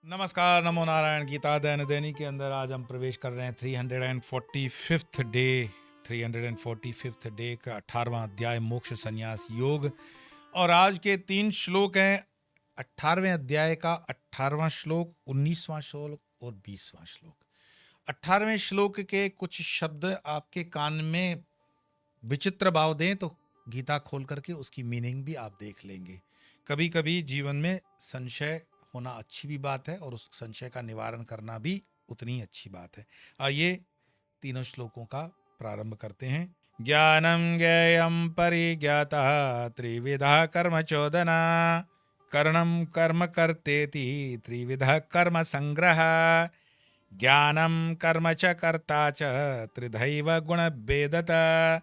नमस्कार, नमो नारायण। गीता दैनिक दैनिक के अंदर आज हम प्रवेश कर रहे हैं 345th डे का 18वां अध्याय मोक्ष संन्यास योग। और आज के 3 श्लोक हैं 18वें अध्याय का 18वां श्लोक, 19वां श्लोक और 20वां श्लोक। 18वें श्लोक के कुछ शब्द आपके कान में विचित्र भाव दें तो गीता खोल करके उसकी मीनिंग भी आप देख लेंगे। कभी कभी जीवन में संशय होना अच्छी भी बात है और उस संशय का निवारण करना भी उतनी अच्छी बात है। आइए तीनों श्लोकों का प्रारंभ करते हैं। ज्ञानम ज्ञेयम परिज्ञाता त्रिविधा कर्म चोदना कर्णम कर्म कर्तेति त्रिविधा कर्म संग्रह ज्ञानम कर्म च कर्ता च त्रिधैव गुण भेदता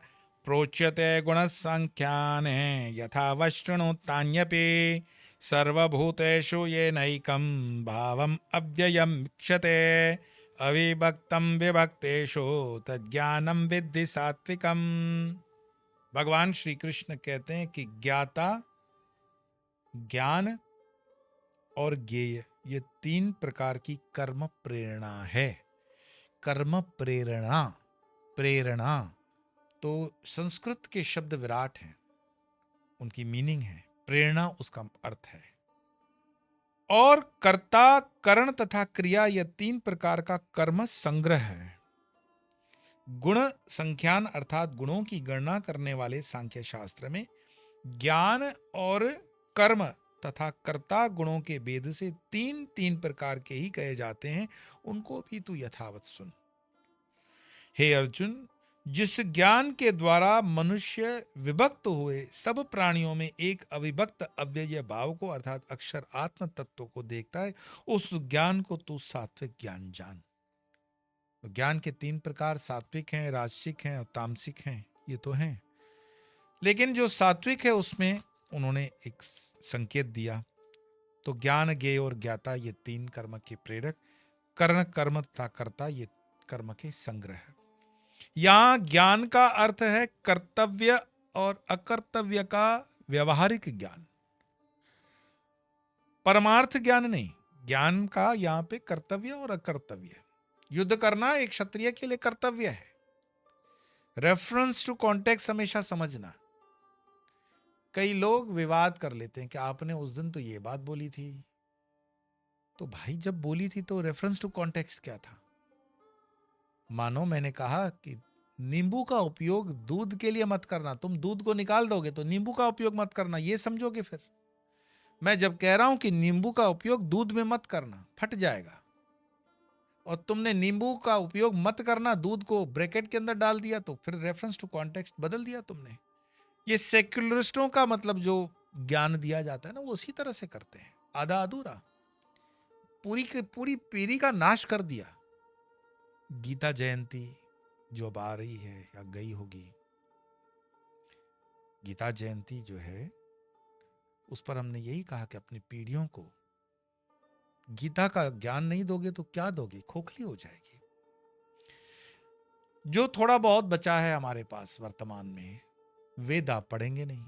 प्रोच्यते गुण संख्याने यथा वशृणुतान्यपि सर्वभूतेषु येनैकं भावम् अव्ययम् इक्षते अविभक्तं विभक्तेषु तज्ज्ञानं विद्धि सात्विकम्। भगवान श्री कृष्ण कहते हैं कि ज्ञाता, ज्ञान और ज्ञेय ये 3 प्रकार की कर्म प्रेरणा है। कर्म प्रेरणा, प्रेरणा तो संस्कृत के शब्द विराट हैं, उनकी मीनिंग है, प्रेरणा उसका अर्थ है। और कर्ता, करण तथा क्रिया यह 3 प्रकार का कर्म संग्रह है। गुण संख्यान अर्थात गुणों की गणना करने वाले सांख्य शास्त्र में ज्ञान और कर्म तथा कर्ता गुणों के भेद से 3 प्रकार के ही कहे जाते हैं, उनको भी तू यथावत सुन। हे अर्जुन, जिस ज्ञान के द्वारा मनुष्य विभक्त हुए सब प्राणियों में एक अविभक्त अव्यय भाव को अर्थात अक्षर आत्म तत्व को देखता है, उस ज्ञान को तू सात्विक ज्ञान जान। तो ज्ञान के 3 प्रकार सात्विक हैं, राजसिक हैं और तामसिक हैं, ये तो हैं। लेकिन जो सात्विक है उसमें उन्होंने एक संकेत दिया। तो ज्ञान, ज्ञेय और ज्ञाता ये 3 कर्म के प्रेरक, कर्ण कर्म तथा कर्ता ये कर्म के संग्रह। यहां ज्ञान का अर्थ है कर्तव्य और अकर्तव्य का व्यवहारिक ज्ञान, परमार्थ ज्ञान नहीं। ज्ञान का यहां पे कर्तव्य और अकर्तव्य। युद्ध करना एक क्षत्रिय के लिए कर्तव्य है। रेफरेंस टू कॉन्टेक्स्ट हमेशा समझना। कई लोग विवाद कर लेते हैं कि आपने उस दिन तो ये बात बोली थी। तो भाई जब बोली थी तो रेफरेंस टू कॉन्टेक्स्ट क्या था? मानो मैंने कहा कि नींबू का उपयोग दूध के लिए मत करना, तुम दूध को निकाल दोगे तो नींबू का उपयोग मत करना, ये समझोगे। फिर मैं जब कह रहा हूं कि नींबू का उपयोग दूध में मत करना, फट जाएगा, और तुमने नींबू का उपयोग मत करना दूध को ब्रैकेट के अंदर डाल दिया, तो फिर रेफरेंस टू कॉन्टेक्स्ट बदल दिया तुमने। ये सेक्युलरिस्टों का मतलब जो ज्ञान दिया जाता है ना, वो उसी तरह से करते हैं, आधा अधूरा, पूरी की पूरी पीढ़ी का नाश कर दिया। गीता जयंती जो अब आ रही है या गई होगी, गीता जयंती जो है उस पर हमने यही कहा कि अपनी पीढ़ियों को गीता का ज्ञान नहीं दोगे तो क्या दोगे, खोखली हो जाएगी। जो थोड़ा बहुत बचा है हमारे पास वर्तमान में, वेद आप पढ़ेंगे नहीं,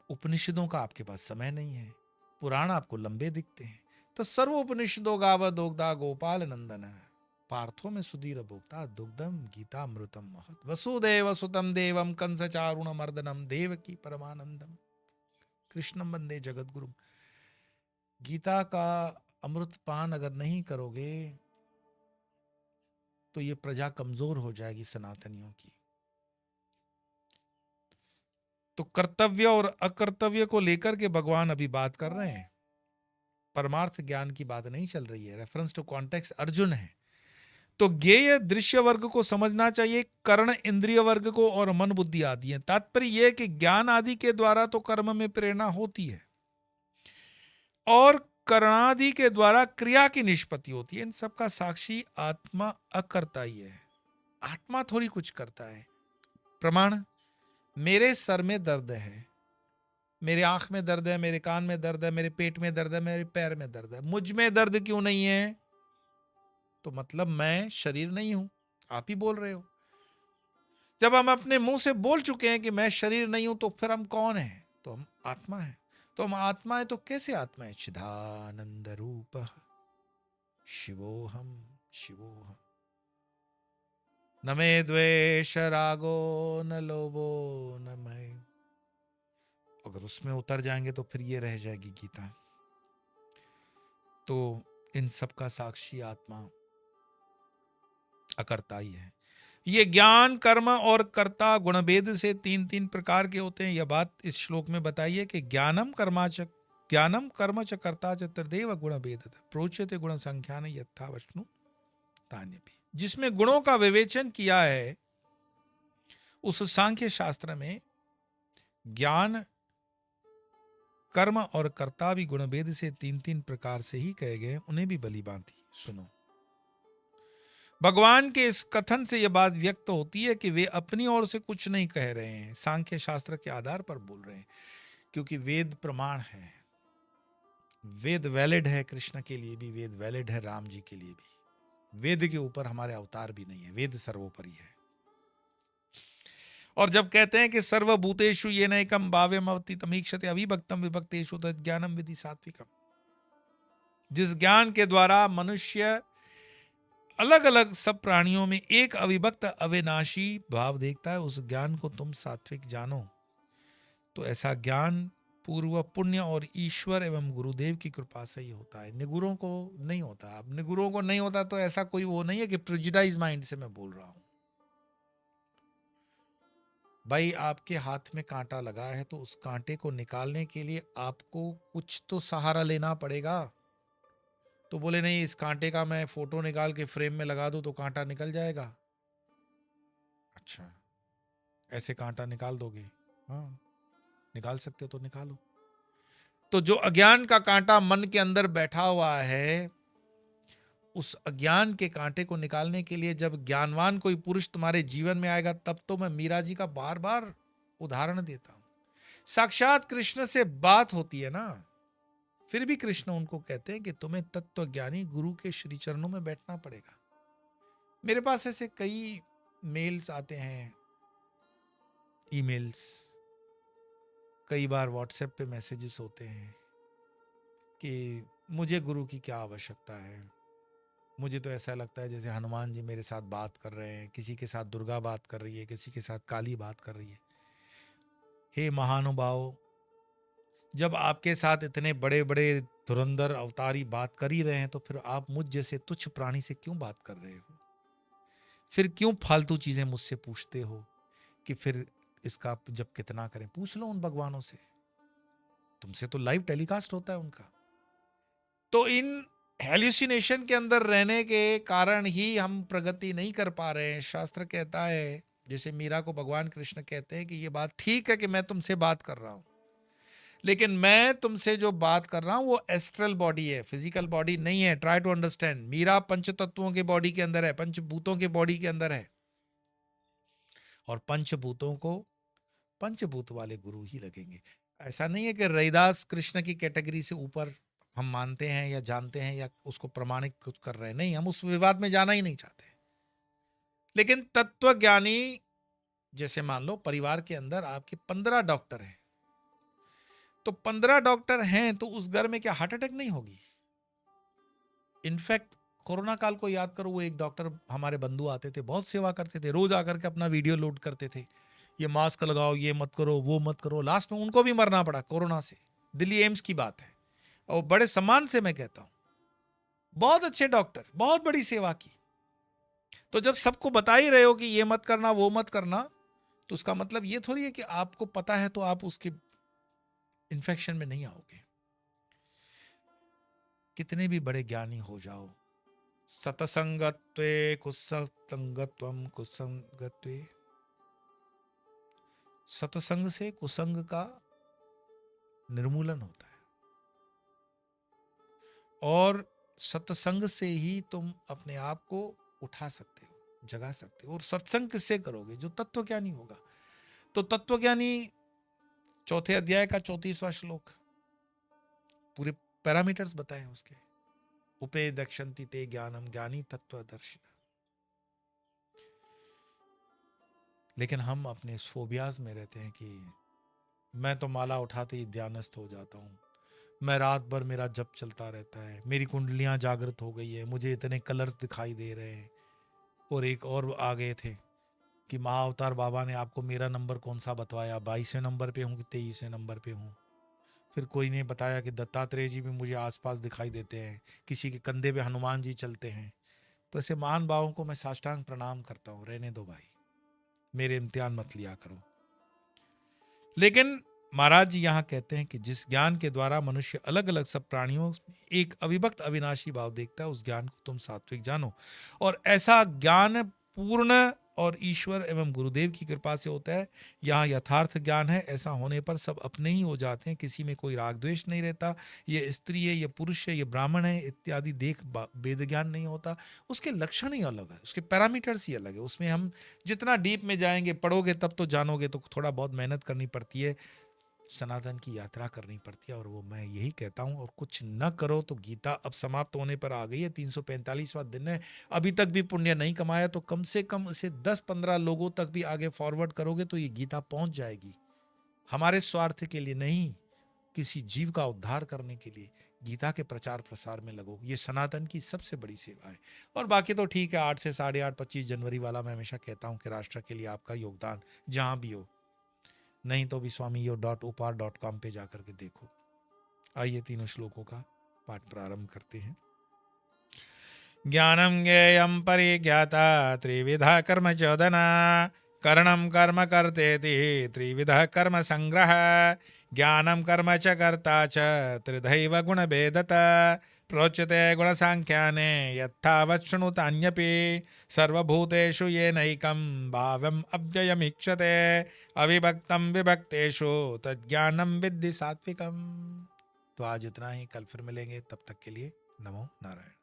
उपनिषदों का आपके पास समय नहीं है, पुराण आपको लंबे दिखते हैं, तो सर्वोपनिषदो गावदोग्धा गोपाल नंदन पार्थो में सुधीर भोक्ता दुग्धम गीता अमृतम महत वसुदेव सुतम देवम कंस चारुण मर्दनम देवकी परमानंदम कृष्णम वंदे जगत गुरु। गीता का अमृत पान अगर नहीं करोगे तो ये प्रजा कमजोर हो जाएगी सनातनियों की। तो कर्तव्य और अकर्तव्य को लेकर के भगवान अभी बात कर रहे हैं, परमार्थ ज्ञान की बात नहीं चल रही है। रेफरेंस टू कॉन्टेक्स्ट अर्जुन है। तो ज्ञेय दृश्य वर्ग को समझना चाहिए, कर्ण इंद्रिय वर्ग को और मन बुद्धि आदि है। तात्पर्य यह कि ज्ञान आदि के द्वारा तो कर्म में प्रेरणा होती है और कर्णादि के द्वारा क्रिया की निष्पत्ति होती है। इन सबका साक्षी आत्मा अकर्ता ही है। आत्मा थोड़ी कुछ करता है। प्रमाण, मेरे सर में दर्द है, मेरे आंख में दर्द है, मेरे कान में दर्द है, मेरे पेट में दर्द है, मेरे पैर में दर्द है, मुझ में दर्द क्यों नहीं है? तो मतलब मैं शरीर नहीं हूं, आप ही बोल रहे हो। जब हम अपने मुंह से बोल चुके हैं कि मैं शरीर नहीं हूं, तो फिर हम कौन हैं? तो हम आत्मा हैं। तो हम आत्मा है तो कैसे आत्मा है? चिदानंद रूप शिवोहम शिवोहम। न मे द्वेष रागो न लोभो न मैं। अगर उसमें उतर जाएंगे तो फिर ये रह जाएगी गीता। तो इन सब का साक्षी आत्मा अकर्ता ही है। ये ज्ञान कर्म और कर्ता गुणभेद से तीन तीन प्रकार के होते हैं। यह बात इस श्लोक में बताइए कि ज्ञानम कर्म च कर्ता च त्रिदेव गुणभेद प्रोच्यते गुण संख्यान यथा वष्णु तान्यपि। जिसमें गुणों का विवेचन किया है उस सांख्य शास्त्र में ज्ञान कर्म और कर्ता भी गुणभेद से तीन तीन प्रकार से ही कहे गए, उन्हें भी भली भांति सुनो। भगवान के इस कथन से यह बात व्यक्त होती है कि वे अपनी ओर से कुछ नहीं कह रहे हैं, सांख्य शास्त्र के आधार पर बोल रहे हैं, क्योंकि वेद प्रमाण है। वेद वैलिड है, कृष्ण के लिए भी वेद वैलिड है, राम जी के लिए भी। वेद के ऊपर हमारे अवतार भी नहीं है, वेद सर्वोपरि है। और जब कहते हैं कि सर्वभूतेषु येन एकम भाव्यम अवति तमीक्षते अविभक्तम विभक्तेषु तज्ज्ञानम विधि सात्विकम। जिस ज्ञान के द्वारा मनुष्य अलग अलग सब प्राणियों में एक अविभक्त अविनाशी भाव देखता है, उस ज्ञान को तुम सात्विक जानो। तो ऐसा ज्ञान पूर्व पुण्य और ईश्वर एवं गुरुदेव की कृपा से ही होता है, निगुरों को नहीं होता। अब निगुरों को नहीं होता तो ऐसा कोई वो नहीं है कि प्रेजुडाइज माइंड से मैं बोल रहा हूं। भाई आपके हाथ में कांटा लगा है तो उस कांटे को निकालने के लिए आपको कुछ तो सहारा लेना पड़ेगा। तो बोले नहीं, इस कांटे का मैं फोटो निकाल के फ्रेम में लगा दूं तो कांटा निकल जाएगा। अच्छा, ऐसे कांटा निकाल दोगे? हाँ, निकाल सकते हो तो निकालो। तो जो अज्ञान का कांटा मन के अंदर बैठा हुआ है, उस अज्ञान के कांटे को निकालने के लिए जब ज्ञानवान कोई पुरुष तुम्हारे जीवन में आएगा, तब तो मैं मीरा जी का बार बार उदाहरण देता हूं। साक्षात कृष्ण से बात होती है ना, फिर भी कृष्ण उनको कहते हैं कि तुम्हें तत्वज्ञानी गुरु के श्री चरणों में बैठना पड़ेगा। मेरे पास ऐसे कई मेल्स आते हैं, ईमेल्स, कई बार व्हाट्सएप पे मैसेजेस होते हैं कि मुझे गुरु की क्या आवश्यकता है। मुझे तो ऐसा लगता है जैसे हनुमान जी मेरे साथ बात कर रहे हैं, किसी के साथ दुर्गा बात कर रही है, किसी के साथ काली बात कर रही है। हे महानुभाव, जब आपके साथ इतने बड़े बड़े धुरंधर अवतारी बात कर ही रहे हैं तो फिर आप मुझ जैसे तुच्छ प्राणी से क्यों बात कर रहे हो? फिर क्यों फालतू चीजें मुझसे पूछते हो कि फिर इसका जब कितना करें? पूछ लो उन भगवानों से, तुमसे तो लाइव टेलीकास्ट होता है उनका। तो इन हेल्यूसिनेशन के अंदर रहने के कारण ही हम प्रगति नहीं कर पा रहे हैं। शास्त्र कहता है, जैसे मीरा को भगवान कृष्ण कहते हैं कि ये बात ठीक है कि मैं तुमसे बात कर रहा हूं, लेकिन मैं तुमसे जो बात कर रहा हूं वो एस्ट्रल बॉडी है, फिजिकल बॉडी नहीं है। Try to understand. मीरा पंच तत्वों के बॉडी के अंदर है, पंचभूतों के बॉडी के अंदर है, और पंचभूतों को पंचभूत वाले गुरु ही लगेंगे। ऐसा नहीं है कि रैदास कृष्ण की कैटेगरी से ऊपर हम मानते हैं या जानते हैं या उसको प्रमाणित कुछ कर रहे हैं, नहीं, हम उस विवाद में जाना ही नहीं चाहते। लेकिन तत्वज्ञानी, जैसे मान लो परिवार के अंदर आपके 15 डॉक्टर हैं, तो 15 डॉक्टर हैं तो उस घर में क्या हार्ट अटैक नहीं होगी? इनफैक्ट कोरोना काल को याद करो, वो एक डॉक्टर हमारे बंधु आते थे, बहुत सेवा करते थे, रोज आकर के अपना वीडियो लोड करते थे, ये मास्क लगाओ, ये मत करो, वो मत करो। लास्ट में उनको भी मरना पड़ा कोरोना से। दिल्ली एम्स की बात है, और बड़े सम्मान से मैं कहता हूं, बहुत अच्छे डॉक्टर, बहुत बड़ी सेवा की। तो जब सबको बता ही रहे हो कि ये मत करना, वो मत करना, तो उसका मतलब ये थोड़ी है कि आपको पता है तो आप उसके इन्फेक्शन में नहीं आओगे। कितने भी बड़े ज्ञानी हो जाओ, सतसंगत्वे कुसंगत्वम कुसंगत्वे, सत्संग से कुसंग का निर्मूलन होता है, और सत्संग से ही तुम अपने आप को उठा सकते हो, जगा सकते हो। और सत्संग किससे करोगे? जो तत्वज्ञानी होगा। तो तत्वज्ञानी चौथे अध्याय का 34वां श्लोक, पूरे पैरामीटर्स बताए हैं उसके। उपे दक्षंति ते ज्ञानम ज्ञानी तत्वदर्शिना। लेकिन हम अपने इस फोबियाज में रहते हैं कि मैं तो माला उठाते ही ध्यानस्थ हो जाता हूं, मैं रात भर मेरा जप चलता रहता है, मेरी कुंडलियां जागृत हो गई है, मुझे इतने कलर्स दिखाई दे रहे हैं। और एक और आ गए थे कि माँ अवतार बाबा ने आपको मेरा नंबर कौन सा बतवाया, 22वें नंबर पे हूँ कि 23वें नंबर पे हूँ। फिर कोई ने बताया कि दत्तात्रेय जी भी मुझे आसपास दिखाई देते हैं, किसी के कंधे पे हनुमान जी चलते हैं। तो ऐसे महान भावों को मैं साष्टांग प्रणाम करता हूँ, रहने दो भाई, मेरे इम्तिहान मत लिया करो। लेकिन महाराज जी यहाँ कहते हैं कि जिस ज्ञान के द्वारा मनुष्य अलग अलग सब प्राणियों में एक अविभक्त अविनाशी भाव देखता है, उस ज्ञान को तुम सात्विक जानो। और ऐसा ज्ञान पूर्ण और ईश्वर एवं गुरुदेव की कृपा से होता है। यहाँ यथार्थ ज्ञान है, ऐसा होने पर सब अपने ही हो जाते हैं, किसी में कोई राग द्वेष नहीं रहता। ये स्त्री है, ये पुरुष है, ये ब्राह्मण है इत्यादि देख वेद ज्ञान नहीं होता। उसके लक्षण ही अलग है, उसके पैरामीटर्स ही अलग है। उसमें हम जितना डीप में जाएंगे, पढ़ोगे तब तो जानोगे, तो थोड़ा बहुत मेहनत करनी पड़ती है, सनातन की यात्रा करनी पड़ती है। और वो मैं यही कहता हूँ। और कुछ न करो तो गीता अब समाप्त होने पर आ गई है, 345वां दिन है, अभी तक भी पुण्य नहीं कमाया तो कम से कम इसे 10-15 लोगों तक भी आगे फॉरवर्ड करोगे तो ये गीता पहुंच जाएगी। हमारे स्वार्थ के लिए नहीं, किसी जीव का उद्धार करने के लिए गीता के प्रचार प्रसार में लगो। ये सनातन की सबसे बड़ी सेवा है। और बाकी तो ठीक है, 8 से 8:30 25 जनवरी वाला मैं हमेशा कहता हूँ कि राष्ट्र के लिए आपका योगदान जहां भी हो, नहीं तो भी swamiyo.upar.com पे जाकर के देखो। आइए तीनों श्लोकों का पाठ प्रारंभ करते हैं। ज्ञानम ज्ञेयम परिज्ञाता त्रिविधा कर्म चोदना, करणम कर्म कर्तेति त्रिविधा कर्म संग्रह, ज्ञानम कर्म च कर्ता च त्रिधैव गुण भेदता, प्रोच्यते गुण सांख्याने यथावत् शृणुतान्यपि, सर्वभूतेषु येनैकं भावम् अव्ययमीक्षते, अविभक्तं विभक्तेषु तज्ज्ञानं विद्धि सात्विकम्। तो आज इतना ही, कल फिर मिलेंगे, तब तक के लिए नमो नारायण।